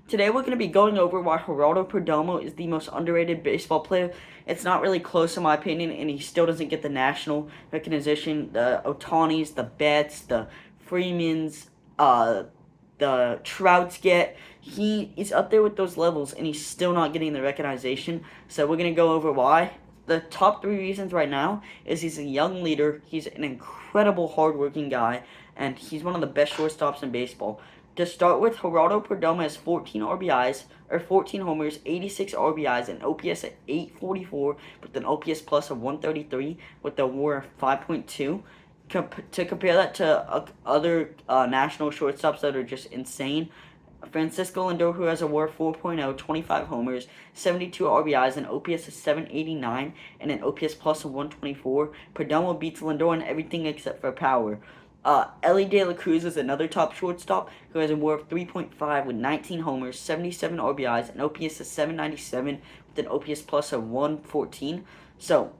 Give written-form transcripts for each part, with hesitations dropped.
Today we're going to be going over why Geraldo Perdomo is the most underrated baseball player. It's not really close in my opinion, and he still doesn't get the national recognition. The Otanis, the Betts, the Freemans, the Trouts get. He is up there with those levels, and he's still not getting the recognition. So we're going to go over why. The top three reasons right now is he's a young leader, he's an incredible hardworking guy, and he's one of the best shortstops in baseball. To start with, Geraldo Perdomo has 14 RBIs, or 14 homers, 86 RBIs, and OPS at 844, with an OPS plus of 133, with a WAR of 5.2. To compare that to other national shortstops that are just insane, Francisco Lindor, who has a WAR 4.0, 25 homers, 72 RBIs, and OPS of 789, and an OPS plus of 124. Perdomo beats Lindor in everything except for power. Ellie De La Cruz is another top shortstop who has a WAR of 3.5 with 19 homers, 77 RBIs, and OPS of 797 with an OPS plus of 114. So,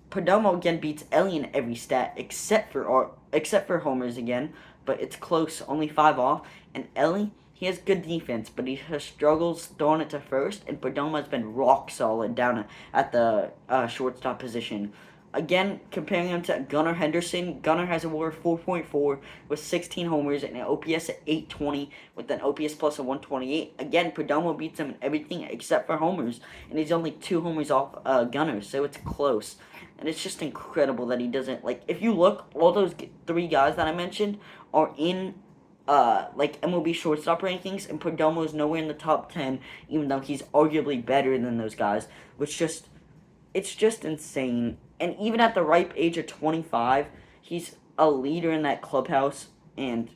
Perdomo again beats Ellie in every stat except for homers again, but it's close, only 5 off. And Ellie, he has good defense, but he has struggles throwing it to first, and Perdomo has been rock solid down at the shortstop position. Again, comparing him to Gunnar Henderson, Gunnar has a WAR of 4.4 with 16 homers and an OPS at 820 with an OPS plus of 128. Again, Perdomo beats him in everything except for homers, and he's only 2 homers off Gunnar, so it's close. And it's just incredible that he doesn't, like, if you look, all those 3 guys that I mentioned are in MLB shortstop rankings, and Perdomo is nowhere in the top 10, even though he's arguably better than those guys, it's just insane. And even at the ripe age of 25, he's a leader in that clubhouse. And,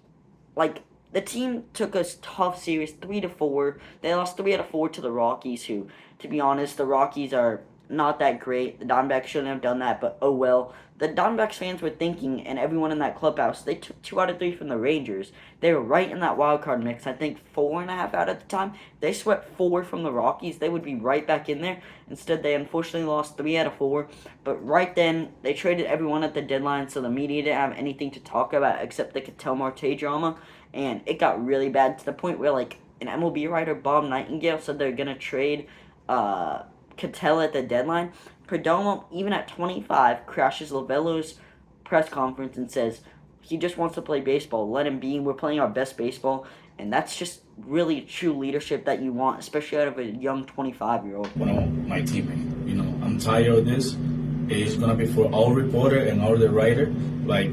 like, the team took a tough series, 3-4. They lost 3 out of 4 to the Rockies, who, to be honest, the Rockies are not that great. The Diamondbacks shouldn't have done that, but oh well. The Diamondbacks fans were thinking, and everyone in that clubhouse, they took 2 out of 3 from the Rangers. They were right in that wild card mix. I think 4.5 out at the time. They swept 4 from the Rockies. They would be right back in there. Instead, they unfortunately lost 3 out of 4. But right then, they traded everyone at the deadline, so the media didn't have anything to talk about except the Ketel Marte drama. And it got really bad to the point where, like, an MLB writer, Bob Nightingale, said they're going to trade Ketel at the deadline. Perdomo, even at 25, crashes Lovello's press conference and says he just wants to play baseball. Let him be. We're playing our best baseball. And that's just really true leadership that you want, especially out of a young 25-year-old. One of my teammate, I'm tired of this. It's gonna be for all reporter and all the writer. Like,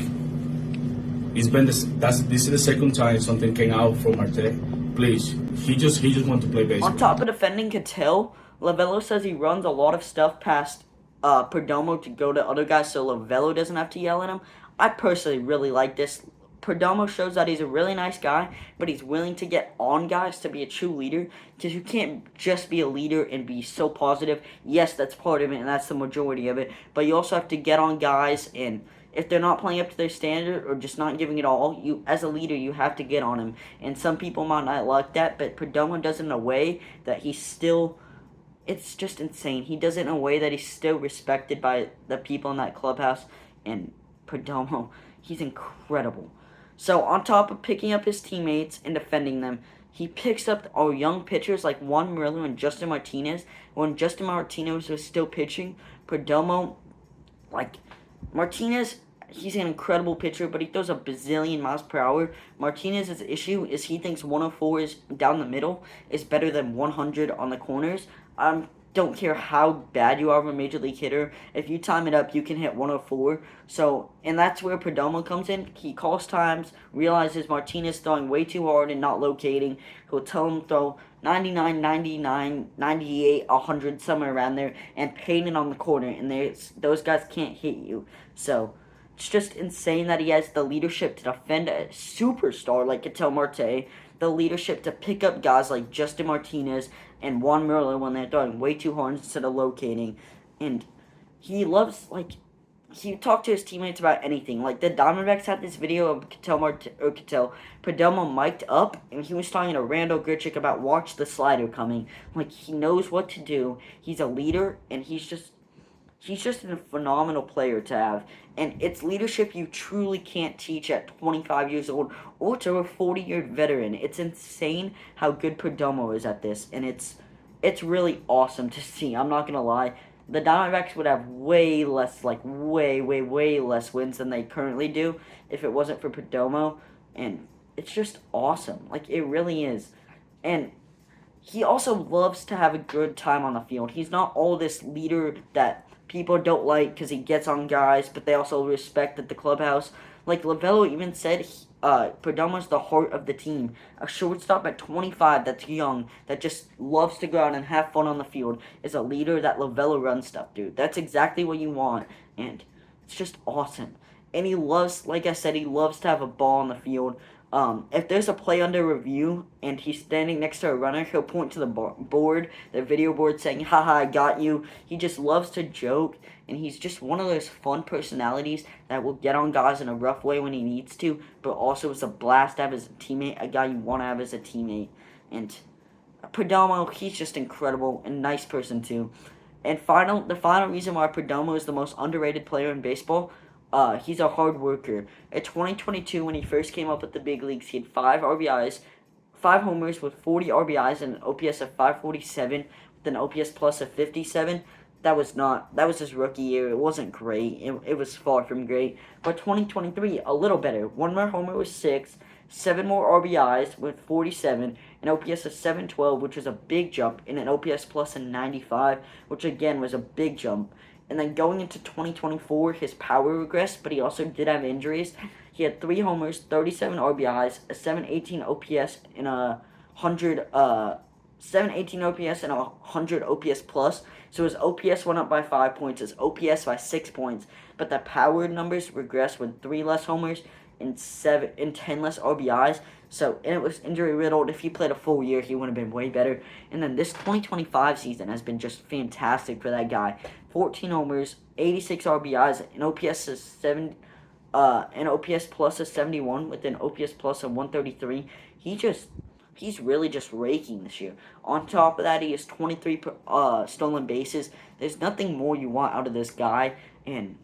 this is the second time something came out from Marte. Please, he just wants to play baseball. On top of defending Ketel, Lovello says he runs a lot of stuff past Perdomo to go to other guys so Lovello doesn't have to yell at him. I personally really like this. Perdomo shows that he's a really nice guy, but he's willing to get on guys to be a true leader, because you can't just be a leader and be so positive. Yes, that's part of it, and that's the majority of it, but you also have to get on guys, and if they're not playing up to their standard or just not giving it all, you, as a leader, you have to get on them. And some people might not like that, but Perdomo does it in a way that he's still... It's just insane. He does it in a way that he's still respected by the people in that clubhouse. And Perdomo, he's incredible. So, on top of picking up his teammates and defending them, he picks up our young pitchers like Juan Murillo and Justin Martinez. When Justin Martinez was still pitching, Perdomo, Martinez, he's an incredible pitcher, but he throws a bazillion miles per hour. Martinez's issue is he thinks 104 is down the middle is better than 100 on the corners. Don't care how bad you are of a major league hitter. If you time it up, you can hit 104. So, and that's where Perdomo comes in. He calls times, realizes Martinez throwing way too hard and not locating. He'll tell him throw 99, 99, 98, 100, somewhere around there, and paint it on the corner. And those guys can't hit you. So, it's just insane that he has the leadership to defend a superstar like Ketel Marte, the leadership to pick up guys like Justin Martinez and Juan Murillo when they're throwing way too hard instead of locating. And he loves, he talked to his teammates about anything. Like, the Diamondbacks had this video of Perdomo mic'd up, and he was talking to Randall Grichuk about watch the slider coming. Like, he knows what to do. He's a leader, and he's He's just a phenomenal player to have, and it's leadership you truly can't teach at 25 years old or to a 40-year veteran. It's insane how good Perdomo is at this, and it's really awesome to see. I'm not gonna lie. The Diamondbacks would have way less, like way less wins than they currently do if it wasn't for Perdomo, and it's just awesome. Like it really is, and he also loves to have a good time on the field. He's not all this leader that people don't like because he gets on guys, but they also respect at the clubhouse. Like Lavello even said, Perdomo's the heart of the team. A shortstop at 25 that's young, that just loves to go out and have fun on the field, is a leader that Lavello runs stuff, dude. That's exactly what you want, and it's just awesome. And he loves, like I said, he loves to have a ball on the field. If there's a play under review and he's standing next to a runner, he'll point to the board, the video board, saying, haha, I got you. He just loves to joke, and he's just one of those fun personalities that will get on guys in a rough way when he needs to, but also is a blast to have as a teammate, a guy you want to have as a teammate. And Perdomo, he's just incredible and nice person too. And the final reason why Perdomo is the most underrated player in baseball, he's a hard worker. In 2022, when he first came up with the big leagues, he had 5 RBIs, 5 homers with 40 RBIs and an OPS of 547 with an OPS plus of 57. That was his rookie year. It wasn't great. It was far from great. But 2023, a little better. One more homer with 6, 7 more RBIs with 47, an OPS of 712, which was a big jump, and an OPS plus of 95, which again was a big jump. And then going into 2024, his power regressed, but he also did have injuries. He had 3 homers, 37 RBIs, a 718 OPS, and a 718 OPS and a 100 OPS plus. So his OPS went up by 5 points, his OPS by 6 points, but the power numbers regressed with 3 less homers and 10 less RBIs. So, and it was injury riddled. If he played a full year, he would have been way better. And then this 2025 season has been just fantastic for that guy. 14 homers, 86 RBIs, an OPS of an OPS plus of 71 with an OPS plus of 133. He's really just raking this year. On top of that, he has 23 stolen bases. There's nothing more you want out of this guy. And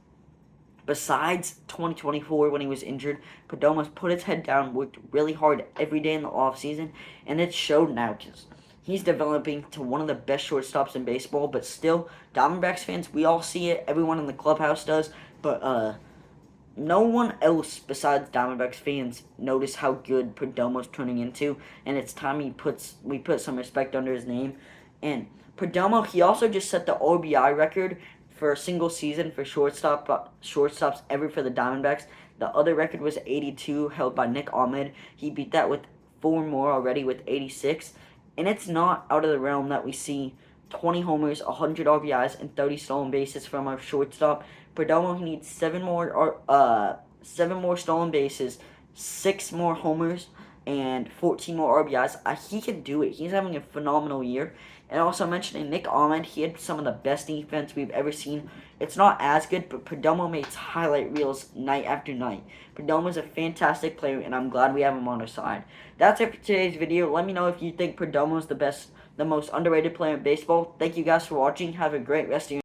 besides 2024 when he was injured, Perdomo's put his head down, worked really hard every day in the offseason, and it showed now because he's developing to one of the best shortstops in baseball. But still, Diamondbacks fans, we all see it. Everyone in the clubhouse does. But no one else besides Diamondbacks fans notice how good Perdomo's turning into, and it's time we put some respect under his name. And Perdomo, he also just set the RBI record for a single season for shortstops ever for the Diamondbacks. The other record was 82, held by Nick Ahmed. He beat that with 4 more already with 86, and it's not out of the realm that we see 20 homers, 100 RBIs, and 30 stolen bases from our shortstop. Perdomo, he needs 7 more stolen bases, 6 more homers, and 14 more RBIs. He can do it. He's having a phenomenal year. And also mentioning Nick Ahmed, he had some of the best defense we've ever seen. It's not as good, but Perdomo makes highlight reels night after night. Perdomo's a fantastic player, and I'm glad we have him on our side. That's it for today's video. Let me know if you think Perdomo's the most underrated player in baseball. Thank you guys for watching. Have a great rest of your